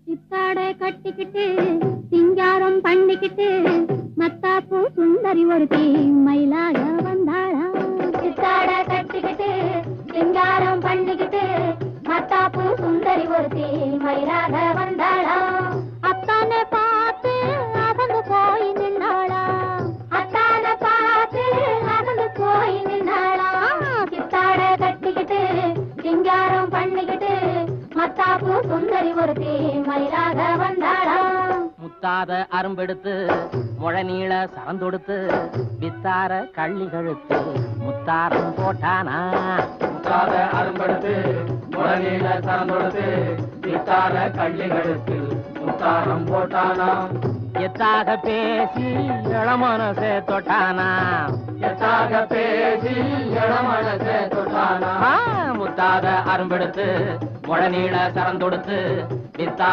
சித்தாடை கட்டிக்கிட்டு சிங்காரம் பண்ணிக்கிட்டு மத்தாப்பூ சுந்தரி ஒருத்தி மயிலாக வந்தாளா. சித்தாடை கட்டிக்கிட்டு சிங்காரம் பண்ணிக்கிட்டு மத்தாப்பூ சுந்தரி ஒருத்தி மயிலாக வந்தாளா. அத்தானை பார்த்து அகந்து போய் நின்னாளா. அத்தானை பார்த்து அகந்து போய் நின்னாளா. சித்தாடை கட்டிக்கிட்டு சிங்காரம் பண்ணிக்கிட்டு மத்தாப்பூ சுந்தரி ஒருத்தி மயிலாக வந்தாளா. முத்தாத அரும்பெடுத்து முழநீள சரந்தொடுத்து வித்தார கள்ளி கழுத்து முத்தாரம் போட்டானா. முத்தாத அரும்பெடுத்து முழநீள சரந்தொடுத்து வித்தார கள்ளி கழுத்து முத்தாரம் போட்டானா. எத்தாக பேசி இளமனசே தொட்டானா. எத்தாக பேசி இளமனசே தொட்டானா. முத்தாத அரும்பெடுத்து முழநீள சரந்தொடுத்து வித்தா